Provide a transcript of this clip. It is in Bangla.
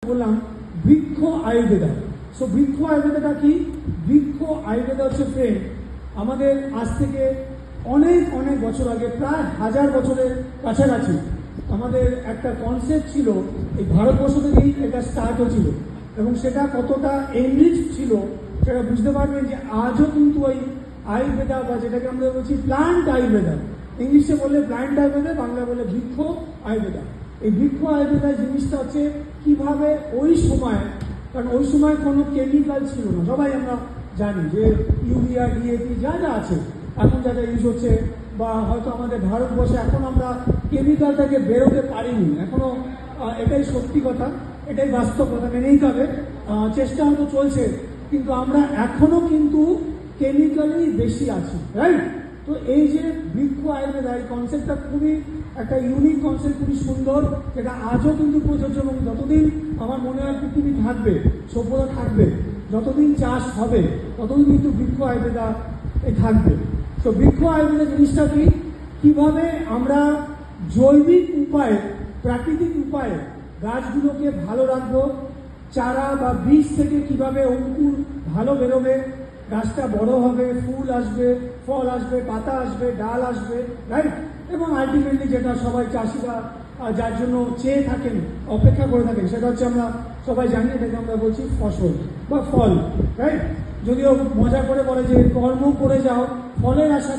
বললাম বৃক্ষ আয়ুর্বেদা। সো বৃক্ষ আয়ুর্বেদাটা কি? বৃক্ষ আয়ুর্বেদা হচ্ছে ফ্রেন্ড আমাদের আজ থেকে অনেক অনেক বছর আগে, প্রায় 1000 বছরের কাছাকাছি আমাদের একটা কনসেপ্ট ছিল। এই ভারতবর্ষ থেকেই এটা স্টার্ট হয়েছিল এবং সেটা কতটা এনরিচ ছিল সেটা বুঝতে পারবেন যে আজও কিন্তু ওই আয়ুর্বেদা বা যেটাকে আমরা বলছি প্লান্ট আয়ুর্বেদা, ইংলিশে বললে প্লান্ট আয়ুর্বেদা, বাংলা বলে বৃক্ষ আয়ুর্বেদা। এই বৃক্ষ আয়ুর্বেদা জিনিসটা হচ্ছে কিভাবে ওই সময়, কারণ ওই সময় কোনো কেমিক্যাল ছিল না, সবাই আমরা জানি যে ইউরিয়া ডিএপি যা যা আছে এখন যা যা ইউজ হচ্ছে, বা হয়তো আমাদের ভারতবর্ষে এখন আমরা কেমিক্যাল থেকে বেরোতে পারিনি এখনো, এটাই সত্যি কথা, এটাই বাস্তব কথা, মেনেই হবে। চেষ্টা হয়তো চলছে, কিন্তু আমরা এখনো কিন্তু কেমিক্যালই বেশি আছি, রাইট? তো এই যে বৃক্ষ আয়ুর্বেদা এই কনসেপ্টটা খুবই একটা ইউনিক কনসেপ্ট, খুবই সুন্দর, যেটা আজও কিন্তু প্রযোজ্য এবং যতদিন আমার মনে হয় পৃথিবী থাকবে, সভ্যতা থাকবে, যতদিন চাষ হবে ততদিন কিন্তু বৃক্ষ আয়ুর্বেদা থাকবে। তো বৃক্ষ আয়ুর্বেদা জিনিসটা কি, কিভাবে আমরা জৈবিক উপায়ে, প্রাকৃতিক উপায়ে গাছগুলোকে ভালো রাখবো, চারা বা বীজ থেকে কিভাবে অঙ্কুর ভালো বেরোবে, গাছটা বড় হবে, ফুল আসবে, ফল আসবে, পাতা আসবে, ডাল আসবে, রাইট? এবং আলটিমেটলি যেটা সবাই চাষিরা যার জন্য চেয়ে থাকেন, অপেক্ষা করে থাকেন, সেটা হচ্ছে আমরা সবাই জানি, এটাকে আমরা বলছি ফসল বা ফল, রাইট? যদিও মজা করে বলে যে কর্ম করে যাও, ফলের আশা